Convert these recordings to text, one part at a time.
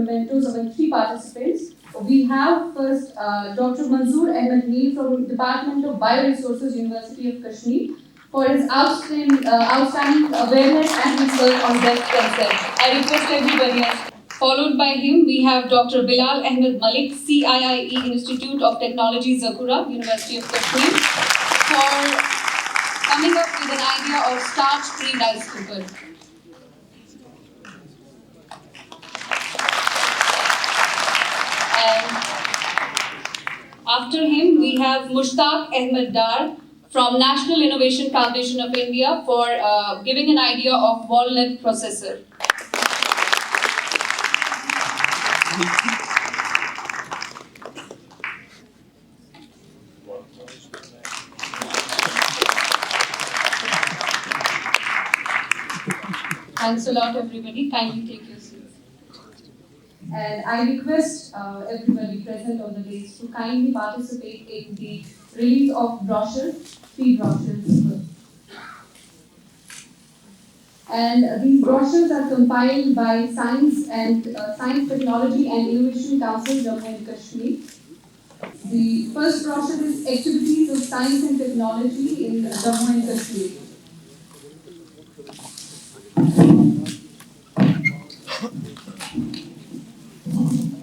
mementos of our three participants. We have first Dr. Manzoor Ahmed Mir from Department of Bioresources, University of Kashmir, for his outstanding awareness and his work on breast cancer. I request everybody else. Followed by him, we have Dr. Bilal Ahmed Malik, CIIE Institute of Technology, Zakura, University of Kashmir, for coming up with an idea of starch-free rice cooker. And after him, we have Mushtaq Ahmed Dar from National Innovation Foundation of India for giving an idea of walnut processor. Thanks a lot, everybody. Kindly take your seats. And I request everybody present on the dais to kindly participate in the release of three brochures. And these brochures are compiled by Science, Technology and Innovation Council, Jammu and Kashmir. The first brochure is Activities of Science and Technology in Jammu and Kashmir.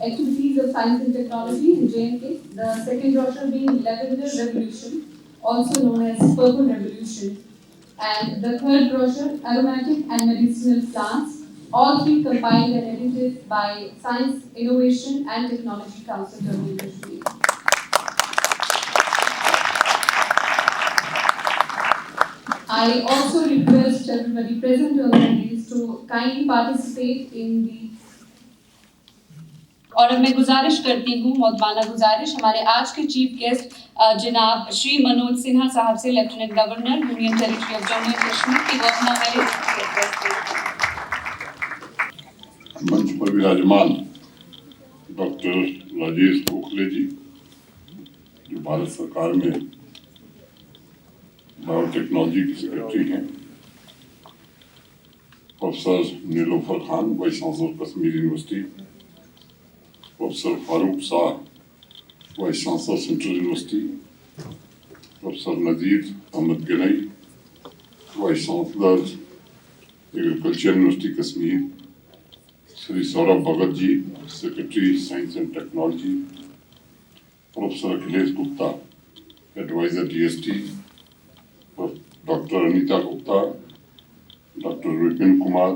Activities of Science and Technology in J&K. The second brochure being Lavender Revolution, also known as Purple Revolution. And the third brochure, Aromatic and Medicinal Plants, all three compiled and edited by Science, Innovation and Technology Council, Jammu and Kashmir. I also request everybody present on the dais to kindly participate in the और अब मैं गुजारिश करती हूँ मौदबाना गुजारिश हमारे आज के चीफ गेस्ट जनाब श्री मनोज सिन्हा साहब से lieutenant governor union territory of Jammu and Kashmir की वो अपना मंच पर विराजमान डॉक्टर राजेश गोखले जी जो भारत सरकार में बायोटेक्नोलॉजी की सेक्रेटरी हैं, professor Nilofar Khan vice chancellor Kashmir university, professor Farooq Shah vice chancellor central university, professor Nazir Ahmad Ganai vice chancellor agriculture university Kashmir, Shri Saurabh Bhagat ji secretary science and technology, professor Akhilesh Gupta advisor GST, doctor Anita Gupta, doctor Vipin Kumar,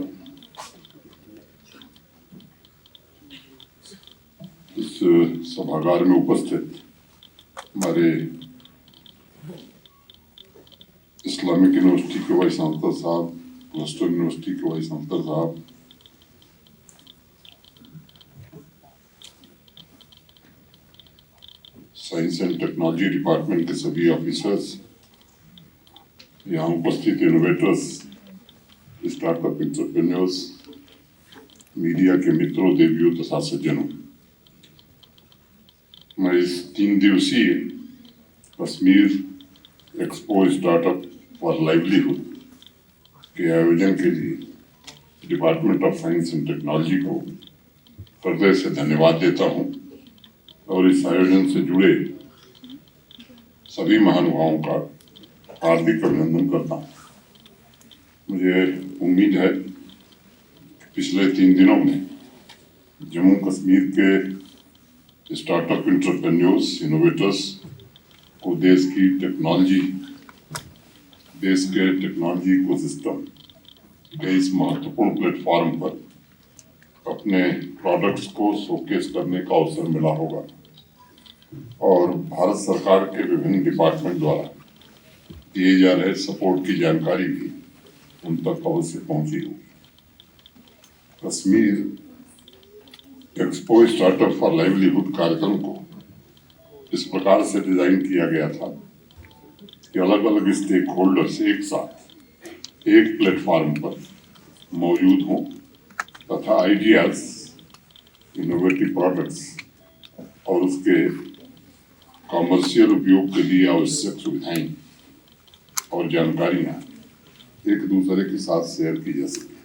इस सभागार में उपस्थित हमारे इस्लामिक यूनिवर्सिटी के वाइस चांसलर साहब, वेस्टर्न यूनिवर्सिटी के वाइस चांसलर साहब, science and technology department के सभी ऑफिसर्स, यहाँ उपस्थित इनोवेटर्स, स्टार्टअप एंटरप्रेन्योर्स, मीडिया के मित्रों, देवियों तथा सज्जनों, मैं इस 3 दिवसीय Kashmir expo startup for livelihood के आयोजन के लिए department of science and technology को हृदय से धन्यवाद देता हूं और इस आयोजन से जुड़े सभी महानुभावों का हार्दिक अभिनंदन करता हूं। मुझे उम्मीद है कि पिछले 3 दिनों में जम्मू कश्मीर के स्टार्टअप एंटरप्रेन्योर्स, इनोवेटर्स को देश के टेक्नोलॉजी इकोसिस्टम के इस महत्वपूर्ण प्लेटफॉर्म पर अपने प्रोडक्ट्स को शोकेस करने का अवसर मिला होगा और भारत सरकार के विभिन्न डिपार्टमेंट द्वारा दिए जा रहे सपोर्ट की जानकारी भी उन तक अवश्य पहुंची होगी। Kashmir expo startup for livelihood कार्यक्रम को इस प्रकार से डिजाइन किया गया था कि अलग अलग स्टेक होल्डर्स एक साथ एक प्लेटफॉर्म पर मौजूद हों तथा आइडियाज, इनोवेटिव प्रोडक्ट्स और उसके कॉमर्शियल उपयोग के लिए आवश्यक सुविधाएं और जानकारियां एक दूसरे के साथ शेयर की जा सके।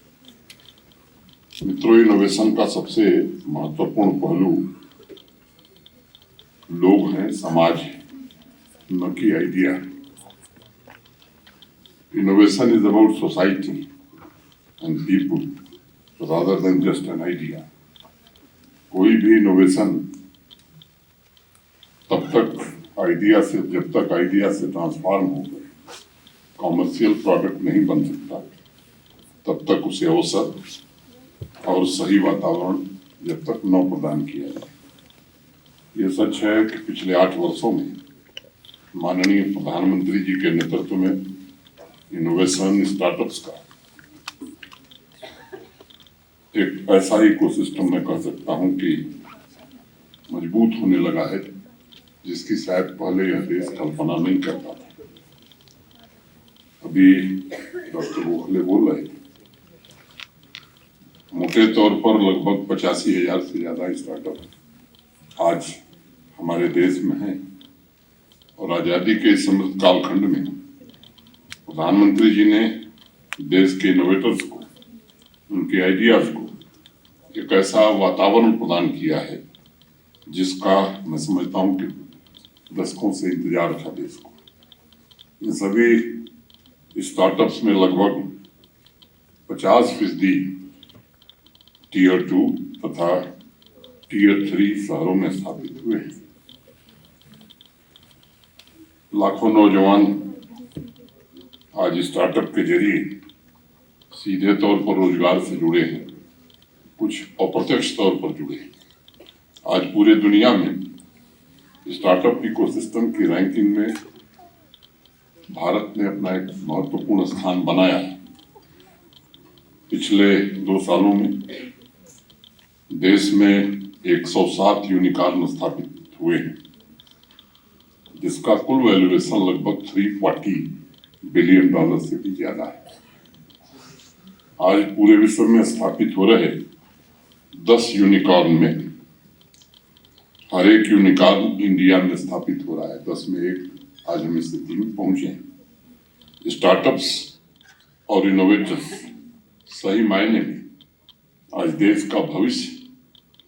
मित्रों, इनोवेशन का सबसे महत्वपूर्ण पहलू लोग हैं, समाज है, न कि idea. Innovation is about society and people rather than just an idea. कोई भी इनोवेशन तब तक आइडिया से, जब तक आइडिया से ट्रांसफॉर्म हो गए कॉमर्शियल प्रोडक्ट नहीं बन सकता, तब तक उसे अवसर और सही वातावरण जब तक न प्रदान किया जाए। ये सच है कि पिछले 8 वर्षों में माननीय प्रधानमंत्री जी के नेतृत्व में इनोवेशन स्टार्टअप्स का एक ऐसा इकोसिस्टम मैं कह सकता हूं कि मजबूत होने लगा है, जिसकी शायद पहले यह देश कल्पना नहीं करता था। अभी डॉक्टर गोखले बोल रहे थे, मोटे तौर पर लगभग 85,000 से ज्यादा स्टार्टअप आज हमारे देश में हैं और आजादी के समृद्ध कालखंड में प्रधानमंत्री जी ने देश के इनोवेटर्स को, उनके आइडियाज को एक ऐसा वातावरण प्रदान किया है जिसका मैं समझता हूं कि दशकों से इंतजार था देश को। इन सभी स्टार्टअप्स में लगभग 50% Tier 2 तथा Tier 3 शहरों में स्थापित हुए हैं। लाखों नौजवान आज स्टार्टअप के जरिए सीधे तौर पर रोजगार से जुड़े हैं, कुछ अप्रत्यक्ष तौर पर जुड़े हैं। आज पूरे दुनिया में स्टार्टअप इकोसिस्टम की रैंकिंग में भारत ने अपना एक महत्वपूर्ण स्थान बनाया है। पिछले 2 सालों में देश में 107 यूनिकॉर्न स्थापित हुए हैं, जिसका कुल वैल्यूएशन लगभग $340 बिलियन से भी ज्यादा है। आज पूरे विश्व में स्थापित हो रहे 10 यूनिकॉर्न में हर एक यूनिकॉर्न इंडिया में स्थापित हो रहा है। 10 में 1 आज हम इस स्थिति में पहुंचे हैं। स्टार्टअप्स और इनोवेटर्स सही मायने में आज देश का भविष्य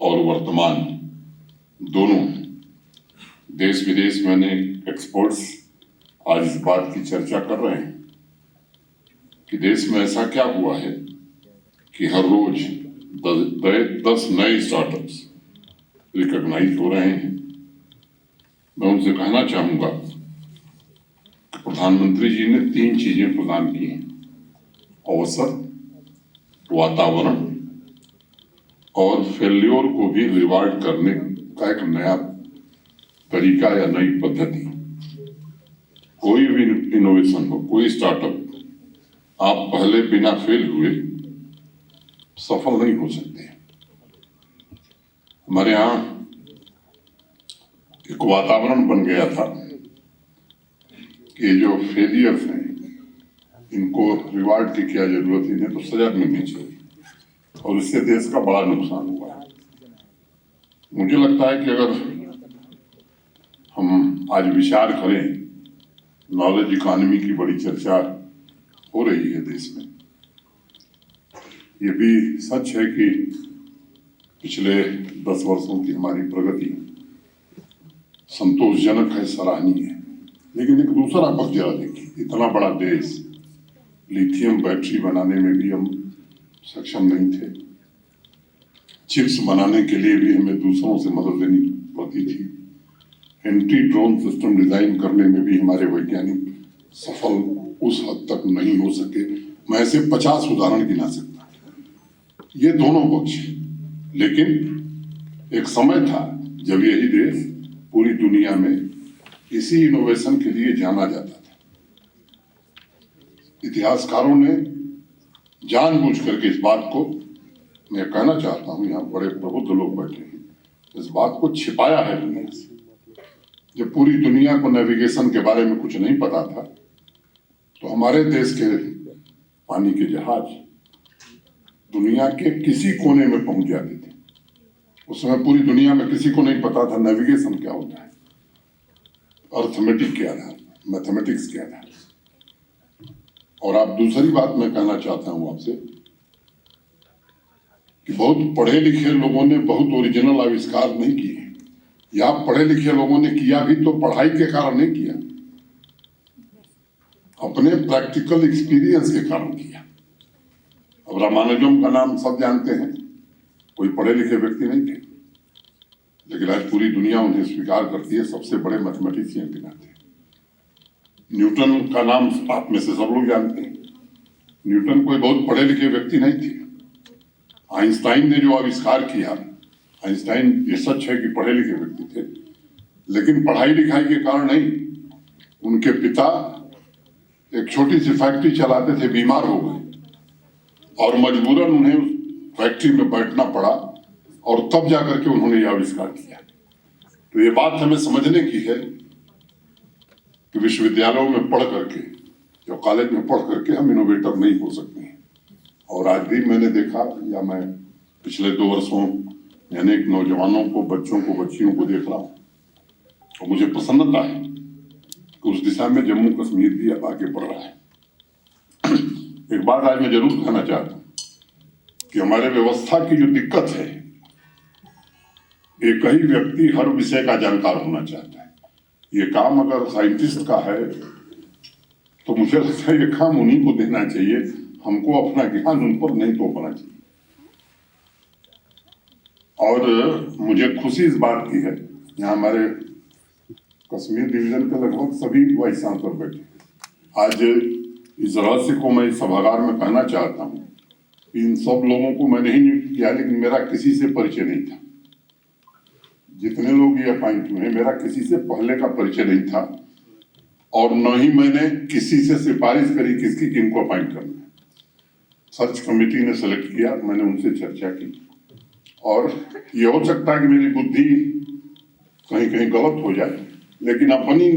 और वर्तमान दोनों हैं। देश विदेश में अनेक एक्सपर्ट्स आज इस बात की चर्चा कर रहे हैं कि देश में ऐसा क्या हुआ है कि हर रोज 10 नए स्टार्टअप्स रिकॉग्नाइज हो रहे हैं। मैं उनसे कहना चाहूंगा कि प्रधानमंत्री जी ने 3 चीजें प्रदान की हैं: अवसर, वातावरण और फेल्योर को भी रिवार्ड करने का एक नया तरीका या नई पद्धति। कोई भी इनोवेशन हो, कोई स्टार्टअप, आप पहले बिना फेल हुए सफल नहीं हो सकते। हमारे यहाँ एक वातावरण बन गया था कि जो फेलियर्स हैं इनको रिवार्ड की क्या जरूरत, इन्हें तो सजा मिलनी चाहिए, और इससे देश का बड़ा नुकसान हुआ है। मुझे लगता है कि अगर हम आज विचार करें, नॉलेज इकोनॉमी की बड़ी चर्चा हो रही है देश में। ये भी सच है कि पिछले 10 वर्षों की हमारी प्रगति संतोषजनक है, सराहनीय है। लेकिन एक दूसरा पक्ष जरा देखिए, इतना बड़ा देश, लिथियम बैटरी बनाने में भी हम सक्षम नहीं थे। चिप्स बनाने के लिए भी हमें दूसरों से मदद लेनी पड़ती थी। एंटी ड्रोन सिस्टम डिजाइन करने में भी हमारे वैज्ञानिक सफल उस हद तक नहीं हो सके। मैं ऐसे 50 उदाहरण गिना सकता। ये दोनों पक्ष, लेकिन एक समय था जब यही देश पूरी दुनिया में इसी इनोवेशन के लिए जाना जाता था। इतिहासकारों ने जानबूझ करके इस बात को, मैं कहना चाहता हूं, यहाँ बड़े प्रबुद्ध लोग बैठे हैं, इस बात को छिपाया है दुनिया से। जब पूरी दुनिया को नेविगेशन के बारे में कुछ नहीं पता था, तो हमारे देश के पानी के जहाज दुनिया के किसी कोने में पहुंच जाते थे। उस समय पूरी दुनिया में किसी को नहीं पता था नेविगेशन क्या होता है, अर्थमेटिक के आधार, मैथमेटिक्स के आधार। और आप दूसरी बात मैं कहना चाहता हूं आपसे कि बहुत पढ़े लिखे लोगों ने बहुत ओरिजिनल आविष्कार नहीं किए, या पढ़े लिखे लोगों ने किया भी तो पढ़ाई के कारण नहीं किया, अपने प्रैक्टिकल एक्सपीरियंस के कारण किया। अब रामानुजम का नाम सब जानते हैं, कोई पढ़े लिखे व्यक्ति नहीं थे, लेकिन आज पूरी दुनिया उन्हें स्वीकार करती है सबसे बड़े मैथमेटिशियन के नाते। न्यूटन का नाम आप में से सब लोग जानते हैं। न्यूटन कोई बहुत पढ़े लिखे व्यक्ति नहीं थे। आइंस्टाइन ने जो आविष्कार किया, आइंस्टाइन ये सच है कि पढ़े लिखे व्यक्ति थे, लेकिन पढ़ाई लिखाई के कारण नहीं। उनके पिता एक छोटी सी फैक्ट्री चलाते थे, बीमार हो गए और मजबूरन उन्हें उस फैक्ट्री में बैठना पड़ा, और तब जाकर के उन्होंने यह आविष्कार किया। तो ये बात हमें समझने की है कि विश्वविद्यालयों में पढ़ करके, जो कॉलेज में पढ़ करके हम इनोवेटर नहीं हो सकते हैं। और आज भी मैंने देखा, या मैं पिछले 2 वर्षों यानी एक नौजवानों को, बच्चों को, बच्चियों को देख रहा हूँ, और मुझे प्रसन्नता है कि उस दिशा में जम्मू कश्मीर भी अब आगे बढ़ रहा है। एक बात आज मैं जरूर कहना चाहता हूँ कि हमारे व्यवस्था की जो दिक्कत है, एक ही व्यक्ति हर विषय का जानकार होना चाहता है। ये काम अगर साइंटिस्ट का है तो मुझे लगता है ये काम उन्हीं को देना चाहिए, हमको अपना ज्ञान उन पर नहीं थोपना चाहिए। और मुझे खुशी इस बात की है, यहाँ हमारे कश्मीर डिवीजन के लगभग सभी वाइस चांसलर बैठे। आज इस रहस्य को मैं इस सभागार में कहना चाहता हूँ, इन सब लोगों को मैंने ही नियुक्त किया, लेकिन मेरा किसी से परिचय नहीं था। जितने लोग ये अपॉइंट हुए, मेरा किसी से पहले का परिचय नहीं था, और न ही मैंने किसी से सिफारिश करी किसकी किनको अपॉइंट करना है। सर्च कमेटी ने सेलेक्ट किया, मैंने उनसे चर्चा की, और ये हो सकता है कि मेरी बुद्धि कहीं कहीं गलत हो जाए, लेकिन अपनी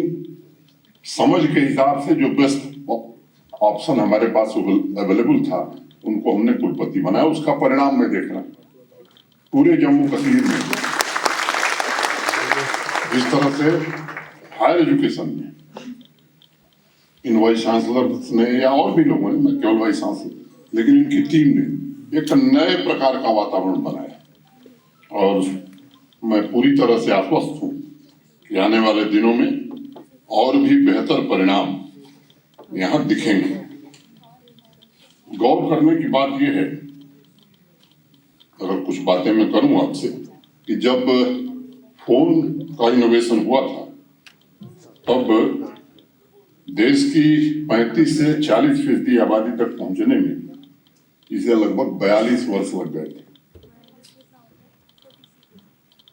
समझ के हिसाब से जो बेस्ट ऑप्शन हमारे पास अवेलेबल था, उनको हमने कुलपति बनाया। उसका परिणाम मैं देख रहा हूं पूरे जम्मू कश्मीर में। इस तरह से हायर एजुकेशन में इन वाइस चांसलर्स ने, या और भी लोगों ने, मैं केवल वाइस चांसलर, लेकिन इनकी टीम ने एक नए प्रकार का वातावरण बनाया, और मैं पूरी तरह से आश्वस्त हूं कि आने वाले दिनों में और भी बेहतर परिणाम यहाँ दिखेंगे। गौर करने की बात यह है, अगर कुछ बातें मैं करूं आपसे, कि जब फोन का इनोवेशन हुआ था, तब देश की 35 से 40% आबादी तक पहुंचने में इसे लगभग 42 वर्ष लग गए थे।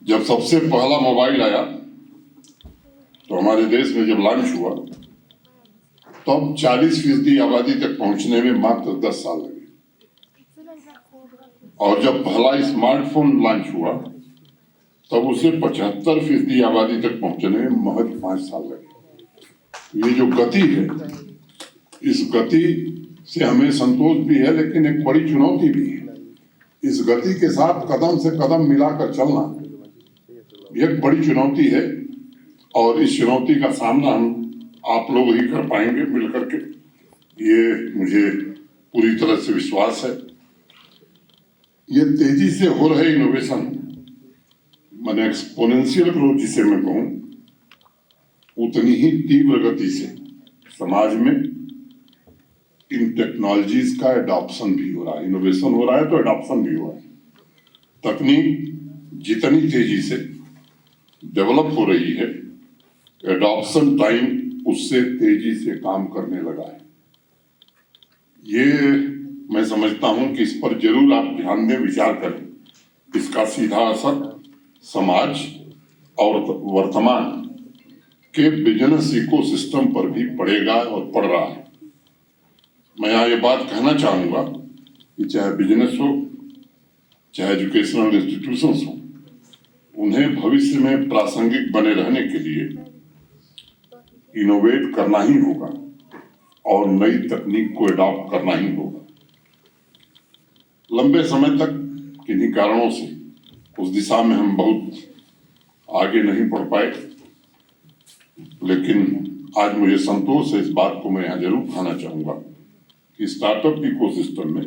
जब सबसे पहला मोबाइल आया तो हमारे देश में जब लॉन्च हुआ, तब 40% आबादी तक पहुंचने में मात्र 10 साल लगे, और जब पहला स्मार्टफोन लॉन्च हुआ तब उसे 75% आबादी तक पहुंचने में महज 5 साल लगे। ये जो गति है, इस गति से हमें संतोष भी है, लेकिन एक बड़ी चुनौती भी है। इस गति के साथ कदम से कदम मिलाकर चलना एक बड़ी चुनौती है, और इस चुनौती का सामना हम आप लोग ही कर पाएंगे मिलकर के, ये मुझे पूरी तरह से विश्वास है। ये तेजी से हो रहे इनोवेशन, माने एक्सपोनेंशियल ग्रोथ जिसे मैं कहूं, उतनी ही तीव्र गति से समाज में इन टेक्नोलॉजीज का एडॉप्शन भी हो रहा है। इनोवेशन हो रहा है तो एडॉप्शन भी हो रहा है। तकनीक जितनी तेजी से डेवलप हो रही है, एडॉप्शन टाइम उससे तेजी से काम करने लगा है। ये मैं समझता हूं कि इस पर जरूर आप ध्यान दें, विचार करें। इसका सीधा असर समाज और वर्तमान के बिजनेस इकोसिस्टम पर भी पड़ेगा और पड़ रहा है। मैं यहाँ ये बात कहना चाहूंगा कि चाहे बिजनेस हो, चाहे एजुकेशनल इंस्टीट्यूशंस हो, उन्हें भविष्य में प्रासंगिक बने रहने के लिए इनोवेट करना ही होगा और नई तकनीक को अडॉप्ट करना ही होगा। लंबे समय तक किन्हीं कारणों से उस दिशा में हम बहुत आगे नहीं बढ़ पाए, लेकिन आज मुझे संतोष है, इस बात को मैं यहाँ जरूर कहना चाहूंगा कि स्टार्टअप इकोसिस्टम में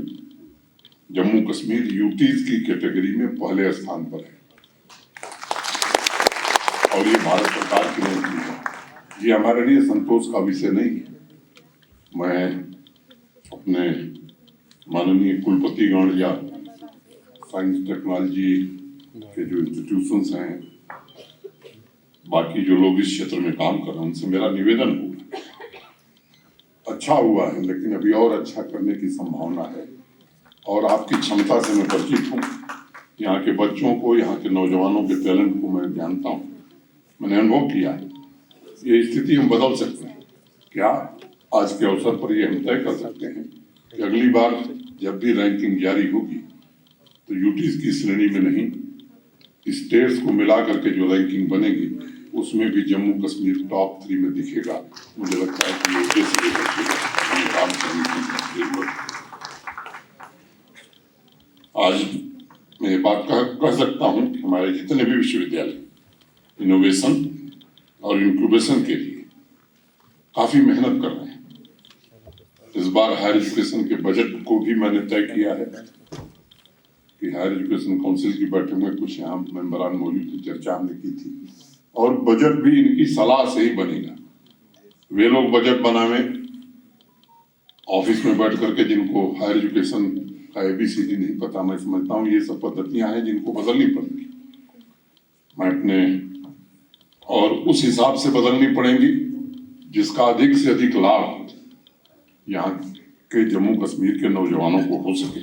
जम्मू कश्मीर यूटीज की कैटेगरी में पहले स्थान पर है और ये भारत सरकार की नीति है। ये हमारे लिए संतोष का विषय नहीं है। मैं अपने माननीय कुलपतिगण या साइंस टेक्नोलॉजी के जो इंस्टीट्यूशंस हैं, बाकी जो लोग इस क्षेत्र में काम कर रहे हैं, उनसे मेरा निवेदन होगा, अच्छा हुआ है लेकिन अभी और अच्छा करने की संभावना है। और आपकी क्षमता से मैं परिचित हूँ, यहाँ के बच्चों को, यहाँ के नौजवानों के टैलेंट को मैं जानता हूँ, मैंने अनुभव किया है। ये स्थिति हम बदल सकते हैं। क्या आज के अवसर पर ये हम तय कर सकते हैं कि अगली बार जब भी रैंकिंग जारी होगी तो यूटीज की श्रेणी में नहीं, स्टेट्स को मिला करके जो रैंकिंग बनेगी उसमें भी जम्मू कश्मीर टॉप 3 में दिखेगा। मुझे लगता है कि ये उद्देश्य लेकर काम करने की जरूरत है। आज मैं ये बात कह सकता हूँ कि हमारे जितने भी विश्वविद्यालय इनोवेशन और इंक्यूबेशन के लिए काफी मेहनत कर रहे हैं। इस बार हायर एजुकेशन के बजट को भी मैंने तय किया है कि हायर एजुकेशन काउंसिल की बैठक में कुछ यहाँ मेंबरान मौजूद थे, चर्चा हमने की थी और बजट भी इनकी सलाह से ही बनेगा। वे लोग बजट बनावे ऑफिस में बैठ करके, जिनको हायर एजुकेशन का ABCD नहीं पता, मैं समझता हूँ ये सब पद्धतियां हैं जिनको बदलनी पड़ेंगी। मैं अपने और उस हिसाब से बदलनी पड़ेंगी जिसका अधिक से अधिक लाभ यहाँ के जम्मू कश्मीर के नौजवानों को हो सके।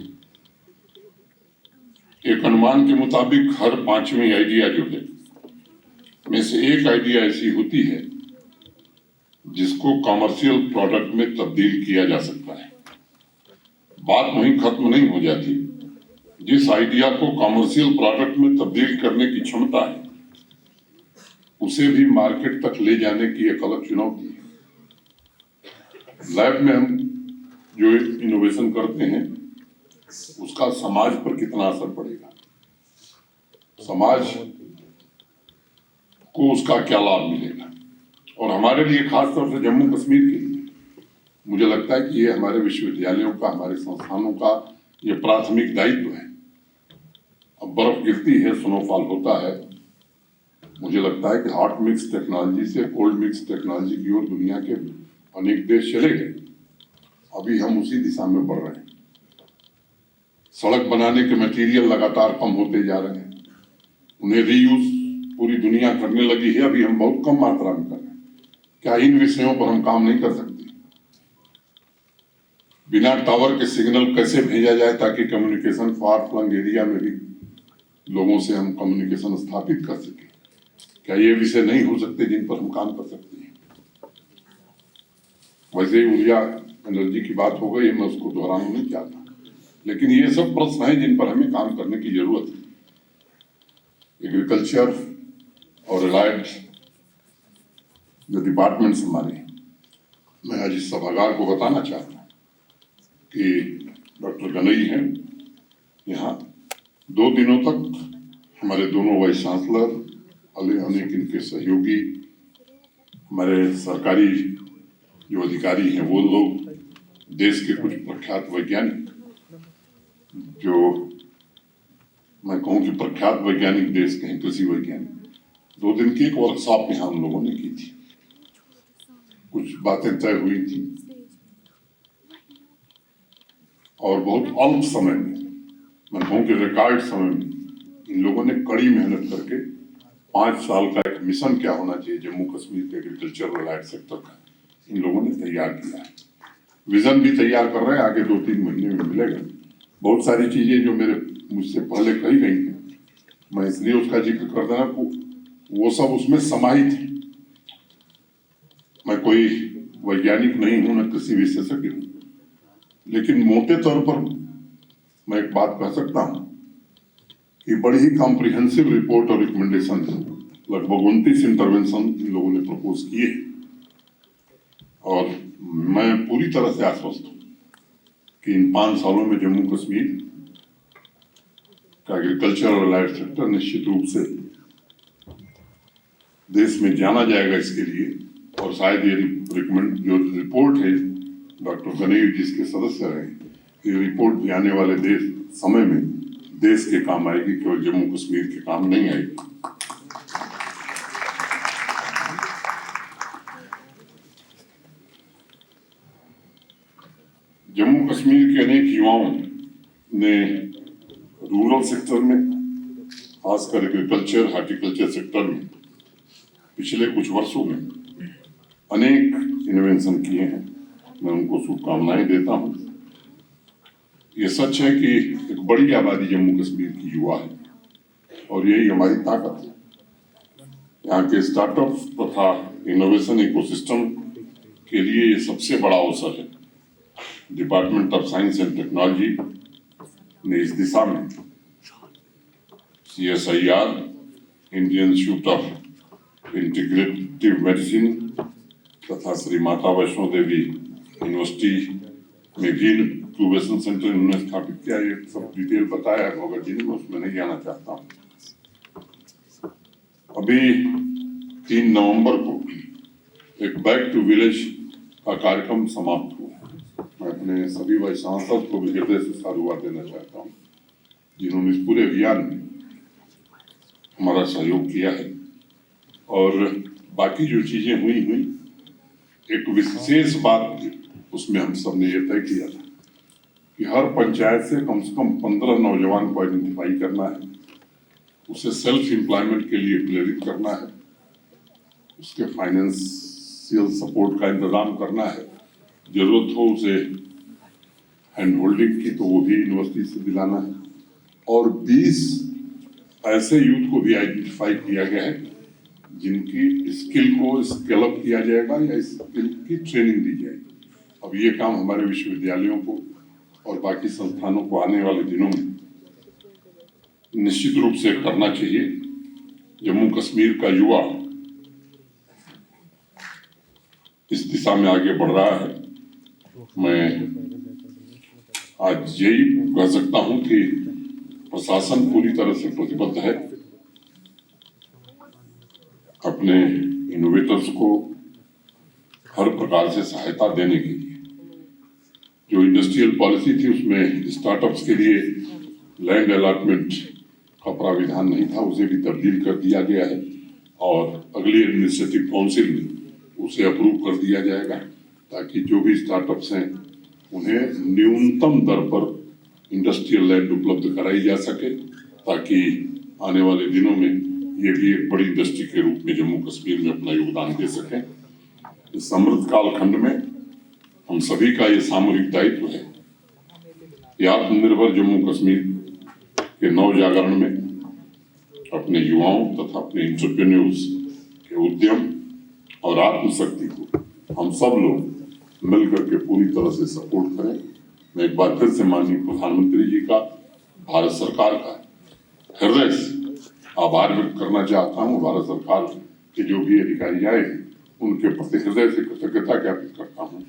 एक अनुमान के मुताबिक हर 5वीं आइडिया जो है में से एक आइडिया ऐसी होती है जिसको कमर्शियल प्रोडक्ट में तब्दील किया जा सकता है। बात वहीं खत्म नहीं हो जाती। जिस आइडिया को कमर्शियल प्रोडक्ट में तब्दील करने की क्षमता है उसे भी मार्केट तक ले जाने की एक अलग चुनौती है। लैब में हम जो इनोवेशन करते हैं उसका समाज पर कितना असर पड़ेगा, समाज को उसका क्या लाभ मिलेगा। और हमारे लिए खास तौर से जम्मू कश्मीर के लिए मुझे लगता है कि ये हमारे विश्वविद्यालयों का, हमारे संस्थानों का ये प्राथमिक दायित्व है। अब बर्फ गिरती है, स्नोफॉल होता है, मुझे लगता है कि हॉट मिक्स टेक्नोलॉजी से कोल्ड मिक्स टेक्नोलॉजी की ओर दुनिया के अनेक देश चले गए। अभी हम उसी दिशा में बढ़ रहे हैं। सड़क बनाने के मटेरियल लगातार कम होते जा रहे हैं, उन्हें रीयूज पूरी दुनिया करने लगी है, अभी हम बहुत कम मात्रा में कर रहे हैं। क्या इन विषयों पर हम काम नहीं कर सकते? बिना टावर के सिग्नल कैसे भेजा जाए ताकि कम्युनिकेशन फार फ्लंग एरिया में भी लोगों से हम कम्युनिकेशन स्थापित कर सके? क्या ये विषय नहीं हो सकते जिन पर हम काम कर सकते हैं? वैसे ही ऊर्जा एनर्जी की बात हो गई, मैं उसको दोहराना नहीं चाहता, लेकिन ये सब प्रश्न हैं जिन पर हमें काम करने की जरूरत है। एग्रीकल्चर और रिलायड जो डिपार्टमेंट्स हमारे, मैं आज इस सभागार को बताना चाहता हूँ कि डॉक्टर गनई हैं यहाँ 2 दिनों तक। हमारे दोनों वाइस चांसलर, अनेक इनके सहयोगी, हमारे सरकारी जो अधिकारी हैं वो लोग, देश के कुछ प्रख्यात वैज्ञानिक, जो मैं कहूँ कि प्रख्यात वैज्ञानिक देश के हैं, कृषि वैज्ञानिक, 2 दिन की एक वर्कशॉप यहाँ हम लोगों ने की थी। कुछ बातें तय हुई थी और बहुत अल्प समय में, मैं कहूँ कि रिकॉर्ड समय में, इन लोगों ने कड़ी मेहनत करके 5 साल का एक मिशन क्या होना चाहिए जम्मू कश्मीर के एग्रीकल्चर रिलायड सेक्टर का, इन लोगों ने तैयार किया है। विजन भी तैयार कर रहे हैं, आगे 2-3 महीने में मिलेगा। बहुत सारी चीजें जो मुझसे पहले कही गई हैं, मैं इसलिए उसका जिक्र कर देना, वो सब उसमें समाहित है। मैं कोई वैज्ञानिक नहीं हूं, न कृषि विशेषज्ञ हूं, लेकिन मोटे तौर पर मैं एक बात कह सकता हूं कि बड़ी ही कॉम्प्रिहेंसिव रिपोर्ट और रिकमेंडेशन, लगभग 29 इंटरवेंशन इन लोगों ने प्रपोज किए और मैं पूरी तरह से आश्वस्त हूं कि इन 5 सालों में जम्मू कश्मीर का एग्रीकल्चर और रिलायड सेक्टर निश्चित रूप से देश में जाना जाएगा इसके लिए। और शायद ये जो रिपोर्ट है डॉक्टर गनई जिसके सदस्य रहे, ये रिपोर्ट भी आने वाले समय में देश के काम आएगी, केवल जम्मू कश्मीर के काम नहीं आएगी। जम्मू कश्मीर के अनेक युवाओं ने रूरल सेक्टर में, खासकर एग्रीकल्चर हार्टिकल्चर सेक्टर में पिछले कुछ वर्षों में अनेक इन्वेंशन किए हैं। मैं उनको शुभकामनाएं देता हूं। ये सच है कि एक बड़ी आबादी जम्मू कश्मीर की युवा है और यही हमारी ताकत है। यहाँ के स्टार्टअप तथा इनोवेशन इकोसिस्टम के लिए ये सबसे बड़ा अवसर है। Department of science and technology ने इस दिशा में CSIR, Indian institute of integrative medicine तथा श्री माता वैष्णो देवी यूनिवर्सिटी में भी इंक्यूबेशन सेंटर इन्होंने स्थापित किया। ये सब डिटेल बताया है भगत जी ने, मैं उसमें नहीं जाना चाहता हूँ। अभी 3 नवंबर को एक बैक टू विलेज का कार्यक्रम समाप्त हुआ। मैं अपने सभी वाइस सांसद को भी हृदय से साधुवाद देना चाहता हूँ, जिन्होंने इस पूरे अभियान में हमारा सहयोग किया है। और बाकी जो चीजें हुई एक विशेष बात थी, उसमें हम सब ने यह तय किया था कि हर पंचायत से कम 15 नौजवान को आइडेंटिफाई करना है, उसे सेल्फ एम्प्लॉयमेंट के लिए प्रेरित करना है, उसके फाइनेंशियल सपोर्ट का इंतजाम करना है, जरूरत हो उसे हैंड होल्डिंग की तो वो भी यूनिवर्सिटी से दिलाना है। और 20 ऐसे यूथ को भी आइडेंटिफाई किया गया है जिनकी स्किल को स्केल अप किया जाएगा या स्किल की ट्रेनिंग दी जाएगी। अब ये काम हमारे विश्वविद्यालयों को और बाकी संस्थानों को आने वाले दिनों में निश्चित रूप से करना चाहिए। जम्मू कश्मीर का युवा इस दिशा में आगे बढ़ रहा है। मैं आज यही कह सकता हूं कि प्रशासन पूरी तरह से प्रतिबद्ध है अपने इनोवेटर्स को हर प्रकार से सहायता देने के लिए। जो इंडस्ट्रियल पॉलिसी थी उसमें स्टार्टअप्स के लिए लैंड अलॉटमेंट का प्राविधान नहीं था, उसे भी तब्दील कर दिया गया है और अगली एडमिनिस्ट्रेटिव काउंसिल में उसे अप्रूव कर दिया जाएगा, ताकि जो भी स्टार्टअप्स हैं उन्हें न्यूनतम दर पर इंडस्ट्रियल लैंड उपलब्ध कराई जा सके, ताकि आने वाले दिनों में ये भी एक बड़ी इंडस्ट्री के रूप में जम्मू कश्मीर में अपना योगदान दे सकें। इस समृद्ध कालखंड में हम सभी का ये सामूहिक दायित्व है कि आत्मनिर्भर जम्मू कश्मीर के नव जागरण में अपने युवाओं तथा अपने एंटरप्रेन्योर्स के उद्यम और आत्मशक्ति को हम सब लोग मिलकर के पूरी तरह से सपोर्ट करें। मैं एक बार फिर से माननीय प्रधानमंत्री जी का, भारत सरकार का हृदय से आभार व्यक्त करना चाहता हूँ। भारत सरकार के जो भी अधिकारी आए उनके प्रति हृदय से कृतज्ञता ज्ञापित करता हूँ।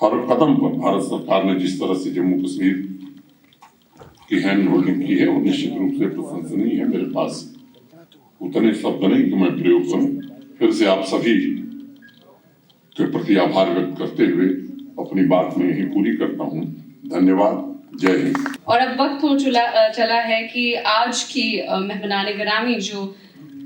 हर कदम पर भारत सरकार ने जिस तरह से जम्मू कश्मीर की हैंड होल्डिंग की है वो निश्चित रूप से प्रशंसनीय है। मेरे पास उतने शब्द नहीं कि मैं प्रयोग करूं। फिर से आप सभी के प्रति आभार व्यक्त करते हुए अपनी बात में यही पूरी करता हूं। धन्यवाद। जय हिंद। और अब वक्त हो चला है कि आज की मेहमानाने गिरामी जो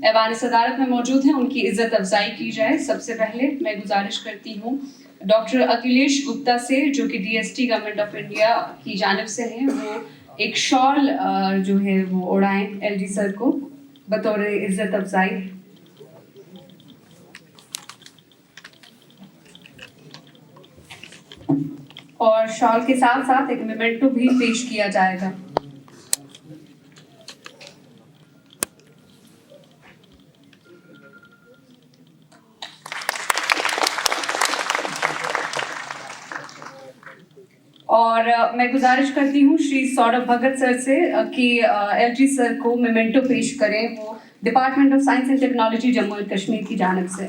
ऐवान सदारत में मौजूद हैं उनकी इज्जत अफजाई की जाए। सबसे पहले मैं गुजारिश करती हूँ डॉक्टर अखिलेश गुप्ता से, जो कि DST गवर्नमेंट ऑफ इंडिया की जानिब से हैं, वो एक शॉल जो है वो उड़ाएं LG सर को बतौर इज्जत अफजाई। और शॉल के साथ साथ एक मेमेंटो भी पेश किया जाएगा। और मैं गुजारिश करती हूँ श्री सौरभ भगत सर से कि LG सर को मेमेंटो पेश करें, वो department of science and technology Jammu and Kashmir की जानिब से।